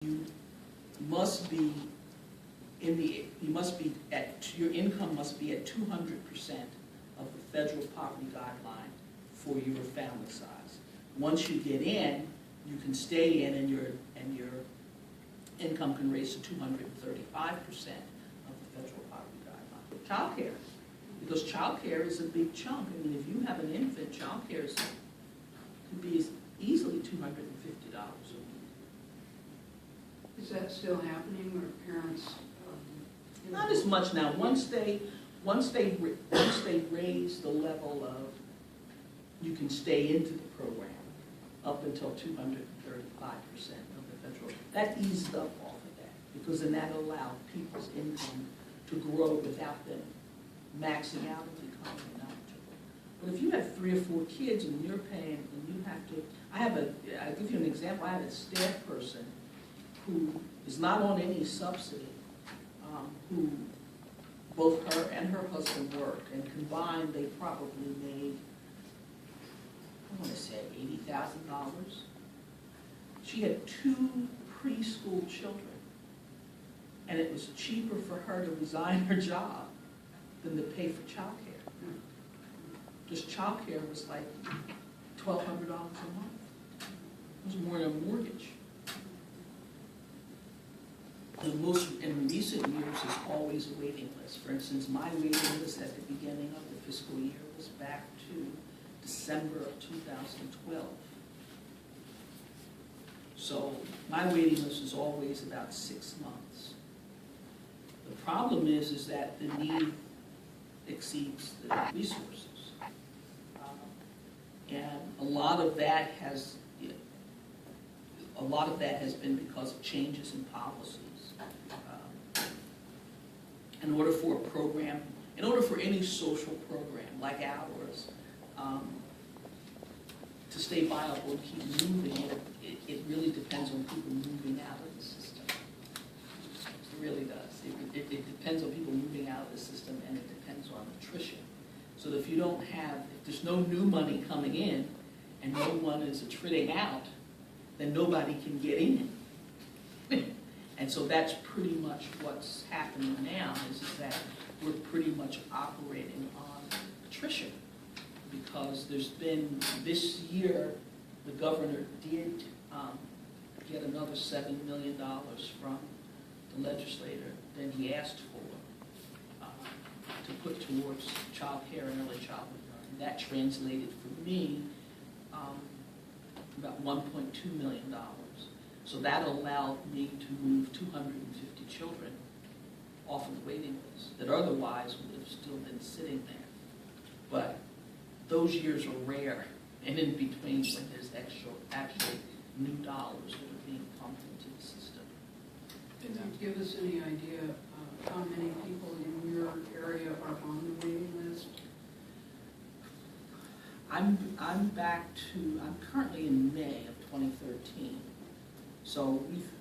you must be your income must be at 200% of the federal poverty guideline for your family size. Once you get in, you can stay in, and your income can raise to 235% of the federal poverty guideline. Child care, because child care is a big chunk. I mean, if you have an infant, child care can be easily $250 a week. Is that still happening, or parents? Not as much now. Once they raise the level of, you can stay into the program up until 235% of the federal. That eased up off of that, because then that allowed people's income to grow without them maxing out and becoming ineligible. But if you have 3 or 4 kids and you're paying, and you have to, I'll give you an example. I have a staff person who is not on any subsidy, who both her and her husband worked, and combined they probably made, I want to say $80,000. She had 2 preschool children, and it was cheaper for her to resign her job than to pay for child care. Just child care was like $1,200 a month. It was more than a mortgage. The most in recent years is always a waiting list. For instance, my waiting list at the beginning of the fiscal year was back to December of 2012. So my waiting list is always about 6 months. The problem is that the need exceeds the resources. And a lot of that has been because of changes in policies. In order for any social program like ours to stay viable and keep moving, it really depends on people moving out of the system. It really does. It depends on people moving out of the system, and it depends on attrition. So if there's no new money coming in, and no one is attriting out, then nobody can get in. And so that's pretty much what's happening now, is that we're pretty much operating on attrition, because there's been, this year, the governor did get another $7 million from the legislator than he asked for to put towards child care and early childhood learning. That translated for me about $1.2 million. So that allowed me to move 250 children off of the waiting list that otherwise would have still been sitting there. But those years are rare, and in between when there's actually new dollars that are being pumped into the system. Can you give us any idea of how many people in your area are on the waiting list? I'm currently in May of 2013. So we've,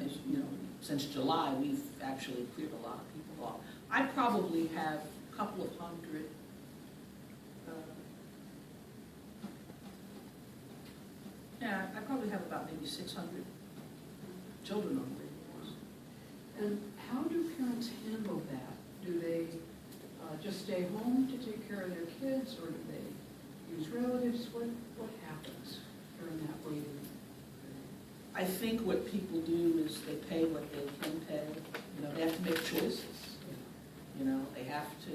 as you know, since July, we've actually cleared a lot of people off. I probably have a couple of hundred, I probably have about maybe 600 children on the waiting list. And how do parents handle that? Do they just stay home to take care of their kids, or do they use relatives? What happens during that waiting period? I think what people do is they pay what they can pay. You know, they have to make choices. You know, they have to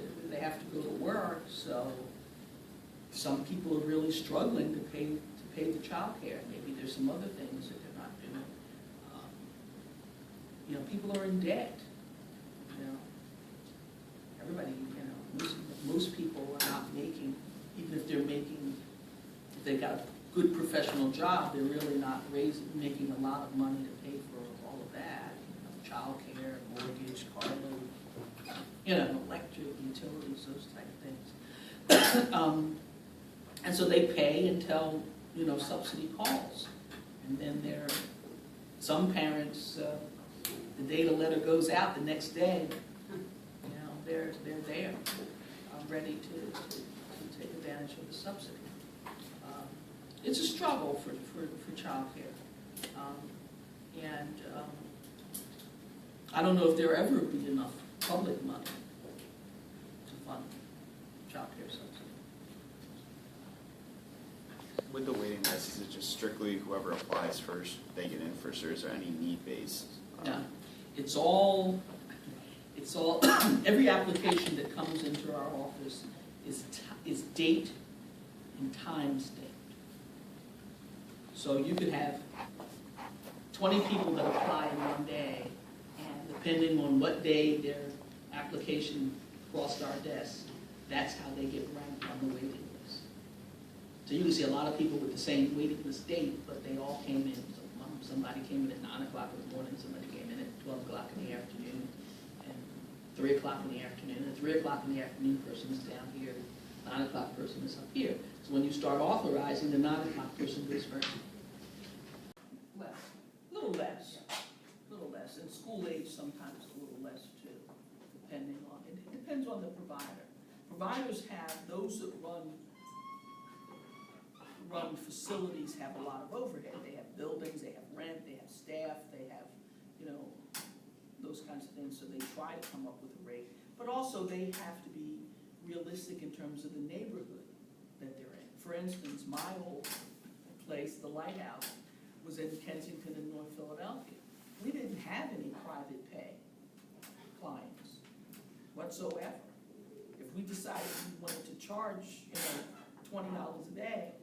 go to work. So some people are really struggling to pay the child care. Maybe there's some other things that they're not doing. You know, people are in debt. You know, everybody. You know, most people are not making, even if they're making, if they've got a good professional job, they're really not making a lot of money to pay for all of that. You know, child care, mortgage, car loan, you know, electric, utilities, those type of things. And so they pay until, you know, subsidy calls. And then some parents, the day the letter goes out, the next day, you know, they're there, ready to take advantage of the subsidy. It's a struggle for child care. And I don't know if there ever be enough public money to fund child care subsidy. With the waiting list, is it just strictly whoever applies first, they get in first, or is there any need-based? Yeah, it's all, every application that comes into our office is date and time stamped. So you could have 20 people that apply in one day, and depending on what day their application crossed our desk, that's how they get ranked on the waiting list. So you can see a lot of people with the same waiting list date, but they all came in. So somebody came in at 9 o'clock in the morning, somebody came in at 12 o'clock in the afternoon, and 3 o'clock in the afternoon, and 3 o'clock in the afternoon person is down here, 9 o'clock person is up here. So when you start authorizing, the 9 o'clock person goes first. Less, a little less, and school age sometimes a little less too, depending on, it depends on the provider. Providers have, those that run facilities have a lot of overhead. They have buildings, they have rent, they have staff, they have, you know, those kinds of things, so they try to come up with a rate. But also they have to be realistic in terms of the neighborhood that they're in. For instance, my old place, the Lighthouse, was in Kensington in North Philadelphia. We didn't have any private pay clients whatsoever. If we decided we wanted to charge, you know, $20 a day,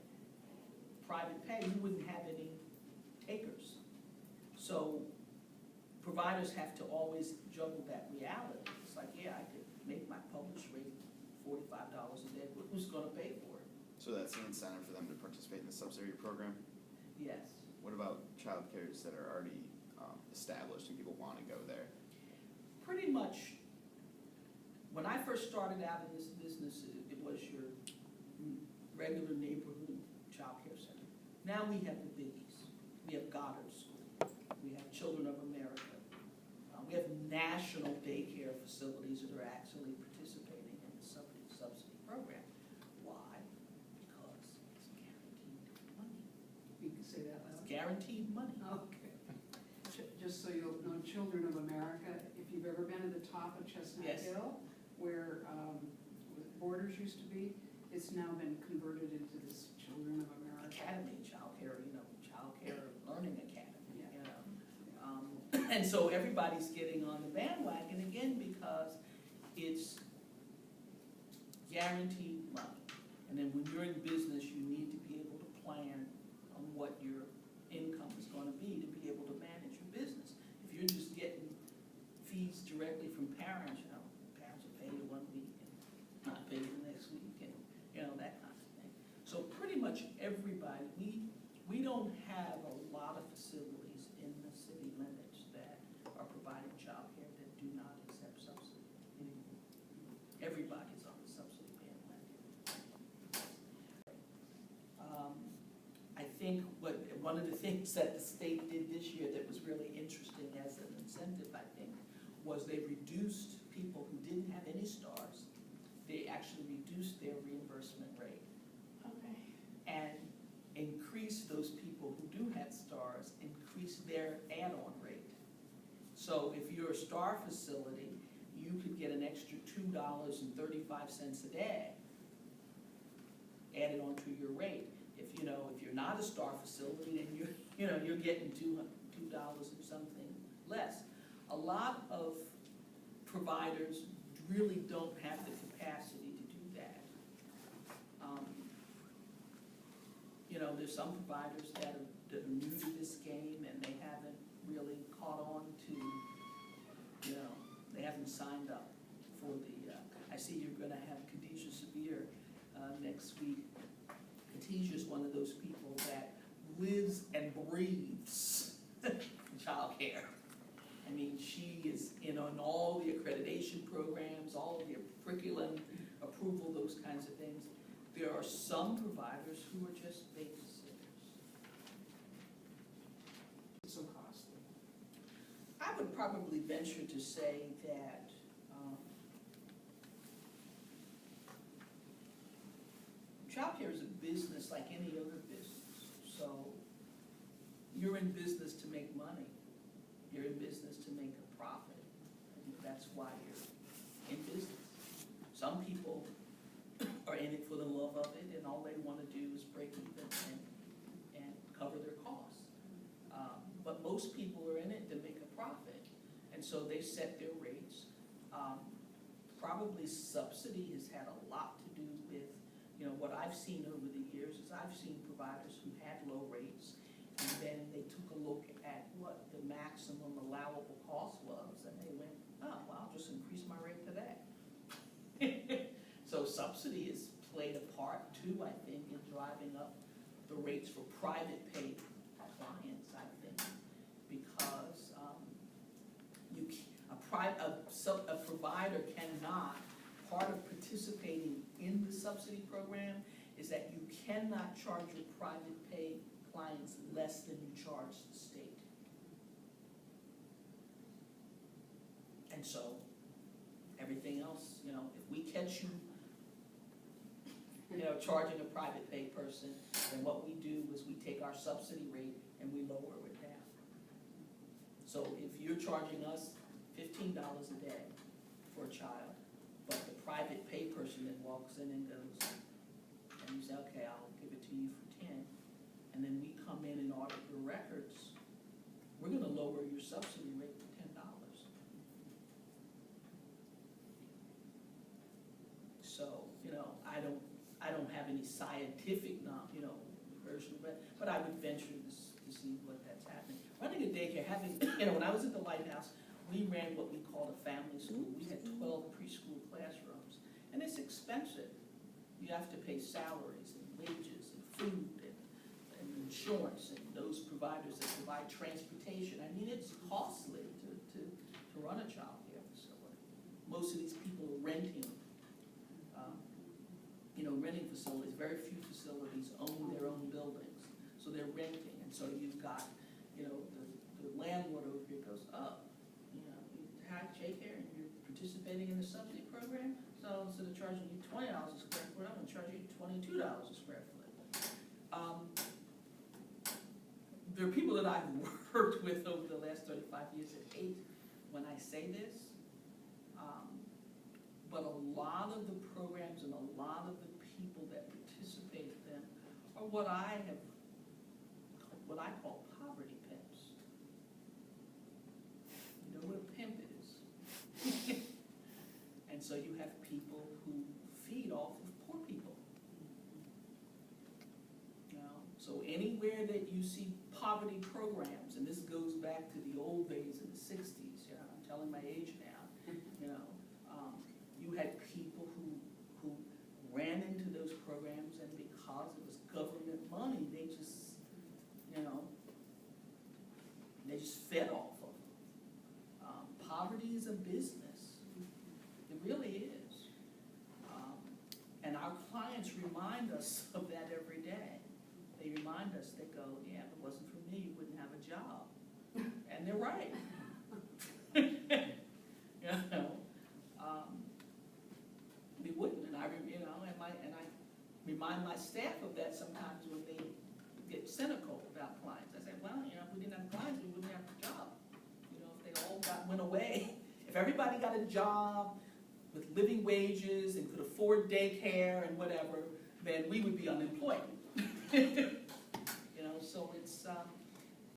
private pay, we wouldn't have any takers. So providers have to always juggle that reality. It's like, yeah, I could make my published rate $45 a day, but who's gonna pay for it? So that's an incentive for them to participate in the subsidy program? Yes. What about childcares that are already established and people want to go there? Pretty much, when I first started out in this business, it was your regular neighborhood child care center. Now we have the biggies. We have Goddard School. We have Children of America. We have national daycare facilities that are actually participating in the subsidy program. Why? Because it's guaranteed money. You can say that It's loud. guaranteed money. Okay. Just so you'll know, Children of America, if you've ever been to the top of Chestnut Yes. Hill, where Borders used to be, it's now been converted into this Children of America. Academy, child care, you know, child care learning academy, Yeah. you know. And so everybody's getting on the bandwagon again because it's guaranteed money. And then when you're in business, you need to be able to plan on what your income is going to be able to manage your business. If you're just getting fees directly from parents, you know, parents are paid 1 week and not paid the next week, and you know, that kind of thing. So pretty much everybody, we don't have a lot of facilities in the city limits that are providing child care that do not accept subsidy anymore. Everybody's on the subsidy bandwagon. I think one of the things that the state did this year that was really interesting as an incentive, I think, was they reduced people who didn't have any stars. They actually reduced their reimbursement rate. Okay. And increased those people who do have stars, increased their add-on rate. So if you're a star facility, you could get an extra $2.35 a day added onto your rate. If you're not a star facility, then you're getting $2 and something less. A lot of providers really don't have the capacity to do that. There's some providers that are new to this game and they haven't really caught on to, they haven't signed up for the, I see you're gonna have Khadijah Sabir next week. Khadijah's one of those people that lives and breathes child care. I mean, she is in on all the accreditation programs, all of the curriculum approval, those kinds of things. There are some providers who are just babysitters. It's so costly. I would probably venture to say that childcare is a business like any other business. So you're in business to make money. make a profit. And that's why you're in business. Some people are in it for the love of it, and all they want to do is break even and cover their costs. But most people are in it to make a profit, and so they set their rates. Probably subsidy has had a lot to do with, what I've seen over the years is I've seen providers who had low rates, and then they took a look at what the maximum allowable cost was, and they went, oh, well, I'll just increase my rate to that. So subsidy has played a part too, I think, in driving up the rates for private pay clients, I think, because a provider cannot, part of participating in the subsidy program is that you cannot charge your private pay clients less than you charge the state. And so everything else, if we catch you, charging a private pay person, then what we do is we take our subsidy rate and we lower it down. So if you're charging us $15 a day for a child, but the private pay person that walks in and goes, and you say, okay, I'll give it to you for 10, and then we come in and audit your records, we're going to lower your subsidy rate to $10. So, I don't have any scientific, version of it, but I would venture to see what that's happening. Running a daycare, when I was at the Lighthouse, we ran what we called a family school. We had 12 preschool classrooms, and it's expensive. You have to pay salaries and wages and food and insurance and those providers that provide transportation. I mean, it's costly to run a child care facility. Most of these people are renting. Renting facilities. Very few facilities own their own buildings, so they're renting. And so you've got, the landlord over here goes, oh, you have daycare and you're participating in the subsidy program, so instead of charging you $20 a square foot, I'm going to charge you $22 a square foot. There are people that I've worked with over the last 35 years that hate when I say this, but a lot of the programs and a lot of the people that participate in them are what I call poverty pimps. You know what a pimp is. And so you have people who feed off of poor people. So anywhere that you see poverty programs, and this goes back to the old days in the 60s, I'm telling my age now, you had people who ran into those programs, and because it was government money, they just, they just fed off of them. Poverty is a business. It really is. And our clients remind us of that every day. They remind us, they go, yeah, if it wasn't for me, you wouldn't have a job. And they're right. We wouldn't, and I remind my staff of that sometimes when they get cynical about clients. I say, well, if we didn't have clients, we wouldn't have a job. If they all went away, if everybody got a job with living wages and could afford daycare and whatever, then we would be unemployed. So it's